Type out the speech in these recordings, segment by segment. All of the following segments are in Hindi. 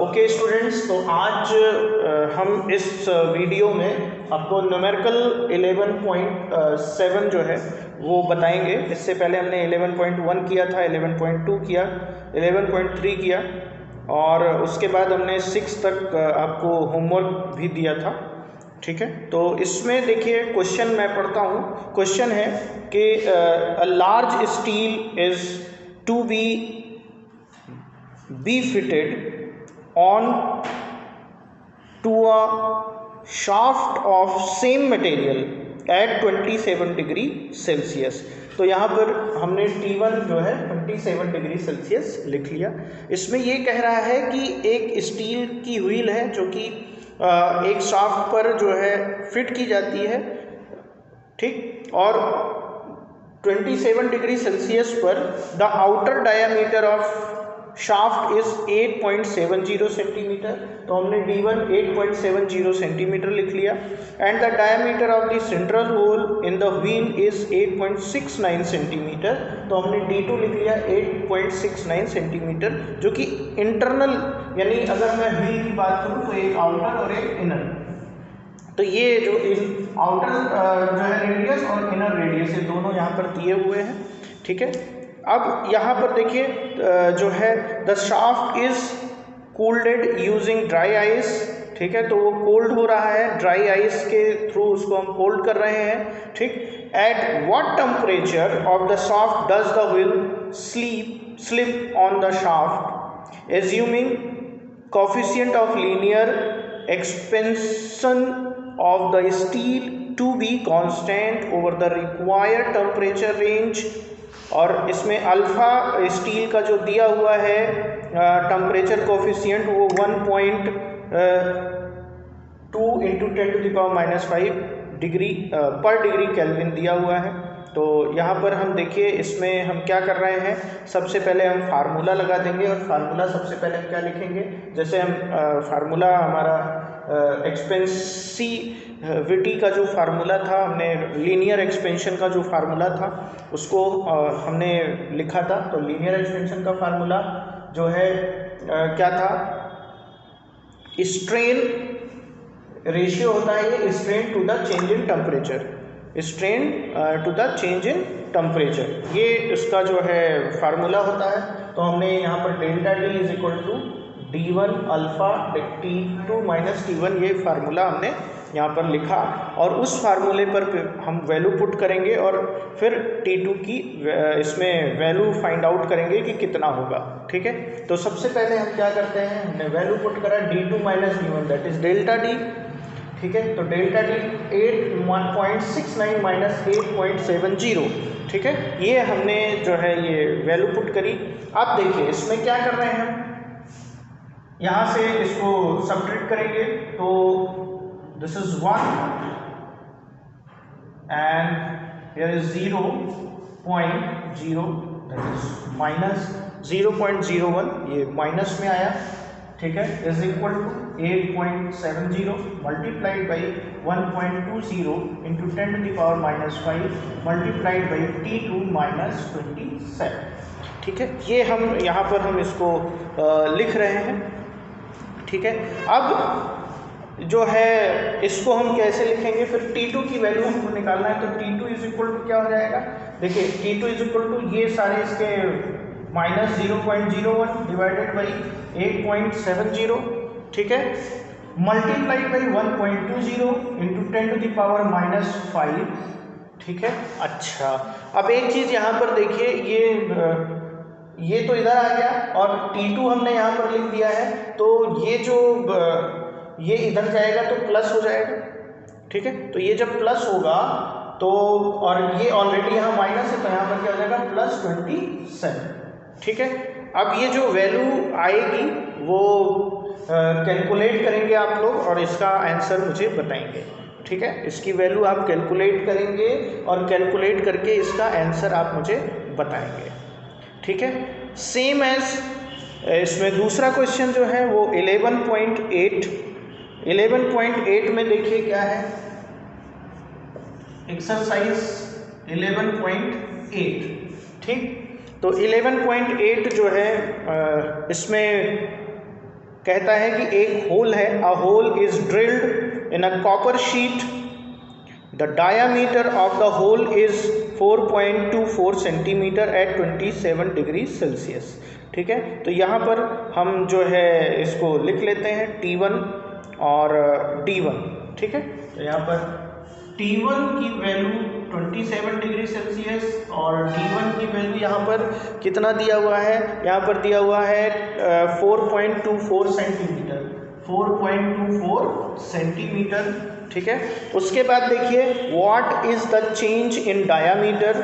ओके स्टूडेंट्स, तो आज हम इस वीडियो में आपको न्यूमेरिकल 11.7 जो है वो बताएंगे। इससे पहले हमने 11.1 किया था, 11.2 किया, 11.3 किया और उसके बाद हमने 6 तक आपको होमवर्क भी दिया था। ठीक है, तो इसमें देखिए क्वेश्चन मैं पढ़ता हूँ। क्वेश्चन है कि a large steel is to be fitted on to a shaft of same material at 27 degree Celsius. तो यहाँ पर हमने T1 जो है 27 डिग्री सेल्सियस लिख लिया। इसमें ये कह रहा है कि एक स्टील की व्हील है जो कि एक शाफ्ट पर जो है फिट की जाती है, ठीक, और 27 डिग्री सेल्सियस पर the outer diameter of shaft is 8.70 centimetre. तो हमने D1 8.70 सेंटीमीटर लिख लिया। And the diameter of the central hole in the wheel is 8.69 centimetre. तो हमने D2 लिख लिया 8.69 सेंटीमीटर, जो कि इंटरनल, यानी अगर मैं व्हील की बात करूँ तो एक आउटर और एक इनर। तो ये जो आउटर जो है रेडियस और इनर रेडियस, ये दोनों यहाँ पर दिए हुए हैं। ठीक है, अब यहाँ पर देखिए जो है the shaft is cooled using dry ice. ठीक है, तो वो कोल्ड हो रहा है, ड्राई आइस के थ्रू उसको हम कोल्ड कर रहे हैं। ठीक, at what temperature of the shaft does the wheel slip on the shaft, assuming coefficient of linear expansion of the steel to be constant over the required temperature range। और इसमें अल्फा स्टील का जो दिया हुआ है टेम्परेचर कोफिशिएंट वो 1.2 × 10⁻⁵ डिग्री पर डिग्री केल्विन दिया हुआ है। तो यहाँ पर हम देखिए इसमें हम क्या कर रहे हैं, सबसे पहले हम फार्मूला लगा देंगे। और फार्मूला सबसे पहले हम क्या लिखेंगे, जैसे हम फार्मूला हमारा एक्सपेंसिविटी का जो फार्मूला था, हमने लीनियर एक्सपेंशन का जो फार्मूला था उसको हमने लिखा था। तो लीनियर एक्सपेंशन का फार्मूला जो है क्या था, स्ट्रेन रेशियो होता है, ये strain to the change in temperature, strain to the change in temperature, ये इसका जो है फार्मूला होता है। तो हमने यहाँ पर delta D is equal to D1 alpha T2 minus T1, ये फार्मूला हमने यहाँ पर लिखा। और उस फार्मूले पर हम वैल्यू पुट करेंगे और फिर T2 की इसमें वैल्यू फाइंड आउट करेंगे कि कितना होगा। ठीक है, तो सबसे पहले हम क्या करते हैं, हमने वैल्यू पुट करा D2 minus D1, that is delta D. ठीक है, तो डेल्टा डी 8.69 माइनस 8.70। ठीक है, ये हमने जो है ये वैल्यू पुट करी। अब देखिए इसमें क्या कर रहे हैं, हम यहाँ से इसको सब्ट्रैक्ट करेंगे। तो this is 1 and here is 0.0, that is minus 0.01, ये माइनस में आया। ठीक है, is equal to 8.70 multiplied by 1.20 into 10⁻⁵ multiplied by T2 minus 27। ठीक है, ये हम यहाँ पर हम इसको लिख रहे हैं। ठीक है, अब जो है इसको हम कैसे लिखेंगे, फिर T2 की वैल्यू हमको निकालना है। तो T2 इज इक्वल टू क्या हो जाएगा, देखिए T2 इज इक्वल टू ये सारे इसके माइनस 0.01 डिवाइडेड बाई 8.70। ठीक है, मल्टीप्लाइड बाई 1.20 इंटू 10⁻⁵। ठीक है, अच्छा अब एक चीज़ यहाँ पर देखिए, ये तो इधर आ गया और T2 हमने यहाँ पर लिख दिया है, तो ये जो ये इधर जाएगा तो प्लस हो जाएगा। ठीक है, तो ये जब प्लस होगा तो, और ये ऑलरेडी यहाँ माइनस है, तो यहाँ पर क्या हो जाएगा +27। ठीक है, अब ये जो वैल्यू आएगी वो कैलकुलेट करेंगे आप लोग और इसका आंसर मुझे बताएंगे। ठीक है, इसकी वैल्यू आप कैलकुलेट करेंगे और कैलकुलेट करके इसका आंसर आप मुझे बताएंगे। ठीक है, सेम एज इसमें दूसरा क्वेश्चन जो है वो 11.8 में देखिए क्या है, एक्सरसाइज 11.8। ठीक, तो 11.8 जो है इसमें कहता है कि एक होल है, a hole is drilled in a copper sheet, the diameter of the hole is 4.24 centimetre at 27 degree Celsius. ठीक है, तो यहाँ पर हम जो है इसको लिख लेते हैं T1 और D1। ठीक है, तो यहाँ पर T1 की वैल्यू 27 डिग्री सेल्सियस और D1 की वैल्यू यहाँ पर कितना दिया हुआ है, यहाँ पर दिया हुआ है 4.24 सेंटीमीटर, 4.24 सेंटीमीटर। ठीक है, उसके बाद देखिए what is the change in diameter,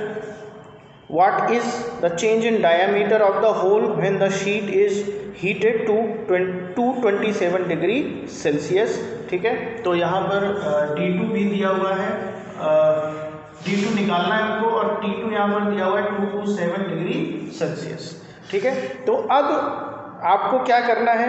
what is the change in diameter of the hole when the sheet is heated to 227 degree Celsius. ठीक है, तो यहाँ पर D2 भी दिया हुआ है, D2 निकालना है हमको और T2 यहाँ पर दिया हुआ है 227 डिग्री सेल्सियस। ठीक है, तो अब आपको क्या करना है,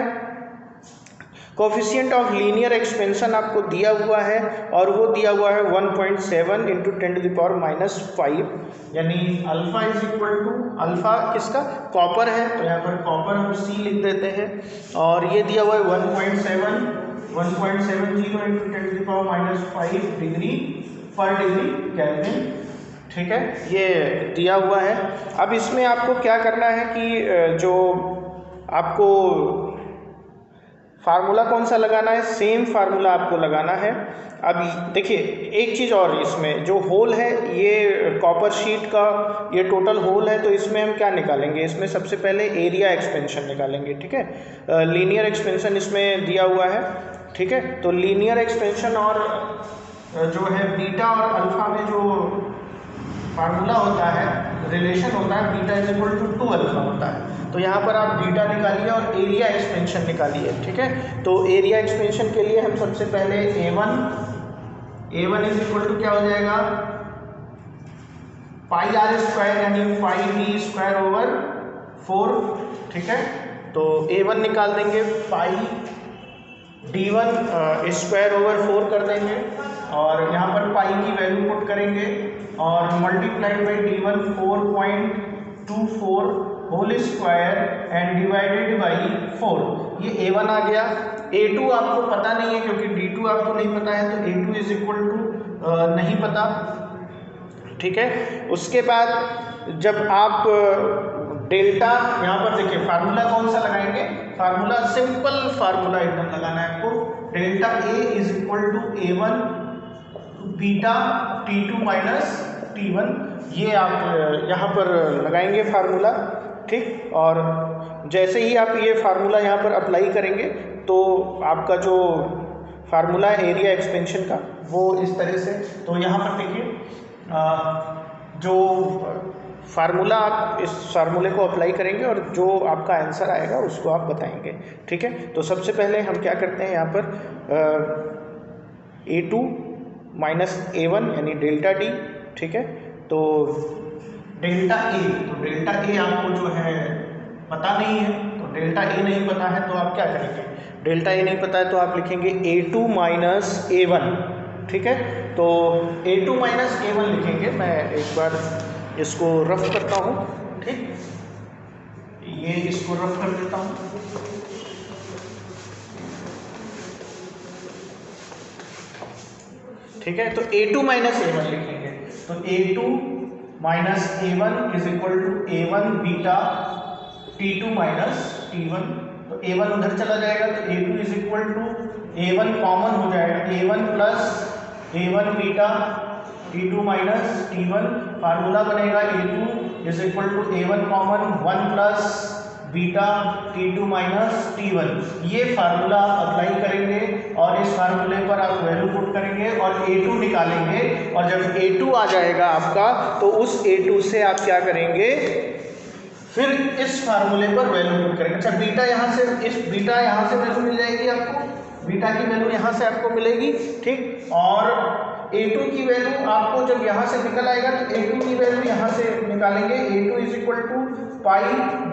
कोफिशिएंट ऑफ लीनियर एक्सपेंशन आपको दिया हुआ है और वो दिया हुआ है 1.7 इंटू 10⁻⁵, यानी alpha is equal to, alpha किसका, कॉपर है, तो यहाँ पर कॉपर हम C लिख देते हैं और ये दिया हुआ है 1.70 इंटू 10⁻⁵ डिग्री पर डिग्री केल्विन। ठीक है, ये दिया हुआ है। अब इसमें आपको क्या करना है कि जो आपको फार्मूला कौन सा लगाना है, सेम फार्मूला आपको लगाना है। अब देखिए एक चीज़ और, इसमें जो होल है ये कॉपर शीट का ये टोटल होल है, तो इसमें हम क्या निकालेंगे, इसमें सबसे पहले एरिया एक्सपेंशन निकालेंगे। ठीक है, लीनियर एक्सपेंशन इसमें दिया हुआ है। ठीक है, तो लीनियर एक्सपेंशन और जो है बीटा और अल्फा में जो फार्मूला होता है, रिलेशन होता है, beta is equal to 2 alpha होता है। तो यहाँ पर आप बीटा निकालिए और एरिया एक्सपेंशन निकालिए। ठीक है, तो एरिया एक्सपेंशन के लिए हम सबसे पहले A1 इज इक्वल टू क्या हो जाएगा, पाई आर स्क्वायर यानी पाई डी स्क्वायर ओवर 4। ठीक है, तो A1 निकाल देंगे, पाई D1 स्क्वायर ओवर 4 कर देंगे और यहाँ पर पाई की वैल्यू पुट करेंगे और multiplied by D1 4.24 whole square and divided by 4। ये A1 आ गया। A2 आपको पता नहीं है क्योंकि D2 आपको नहीं पता है, तो A2 इज इक्वल टू नहीं पता। ठीक है, उसके बाद जब आप डेल्टा, यहाँ पर देखिए फार्मूला कौन सा लगाएंगे, फार्मूला सिंपल फार्मूला एकदम लगाना है आपको, delta A is equal to A1 beta T2 minus T1, ये आप यहाँ पर लगाएंगे फार्मूला। ठीक, और जैसे ही आप ये फार्मूला यहाँ पर अप्लाई करेंगे तो आपका जो फार्मूला है एरिया एक्सपेंशन का वो इस तरह से, तो यहाँ पर देखिए जो फार्मूला, आप इस फार्मूले को अप्लाई करेंगे और जो आपका आंसर आएगा उसको आप बताएंगे। ठीक है, तो सबसे पहले हम क्या करते हैं, यहाँ पर A2 माइनस A1 यानी डेल्टा D। ठीक है, तो डेल्टा A, तो डेल्टा A आपको जो है पता नहीं है, तो डेल्टा A नहीं पता है तो आप क्या करेंगे, डेल्टा A नहीं पता है तो आप लिखेंगे A2 माइनस A1। ठीक है, तो A2 माइनस A1 लिखेंगे। मैं एक बार इसको रफ करता हूँ। ठीक, ये इसको रफ कर देता हूँ। ठीक है, तो A2 माइनस A1 लिखेंगे, तो A2 minus A1 is equal to A1 beta T2 minus T1, तो A1 उधर चला जाएगा तो A2 is equal to A1 common हो जाएगा, A1 plus A1 beta T2 minus T1, formula बनेगा A2 is equal to A1 common 1 plus beta T2 minus T1। ये फार्मूला आप अप्लाई करेंगे और इस फार्मूले पर आप वैल्यू पुट करेंगे और A2 निकालेंगे, और जब A2 आ जाएगा आपका तो उस A2 से आप क्या करेंगे, फिर इस फार्मूले पर वैल्यू पुट करेंगे। अच्छा, बीटा यहाँ से, इस बीटा यहाँ से वैल्यू मिल जाएगी आपको, बीटा की वैल्यू यहाँ से आपको मिलेगी। ठीक, और A2 की वैल्यू आपको जब यहाँ से निकल आएगा तो A2 की वैल्यू यहाँ से निकालेंगे, A2 is equal to pi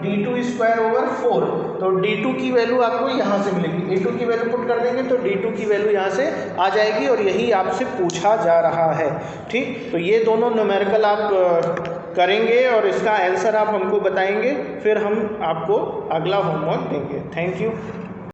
D2 square over 4, तो D2 की वैल्यू आपको यहाँ से मिलेगी, A2 की वैल्यू पुट कर देंगे तो D2 की वैल्यू यहाँ से आ जाएगी और यही आपसे पूछा जा रहा है। ठीक, तो ये दोनों न्यूमेरिकल आप करेंगे और इसका आंसर आप हमको बताएंगे, फिर हम आपको अगला होमवर्क देंगे। Thank you.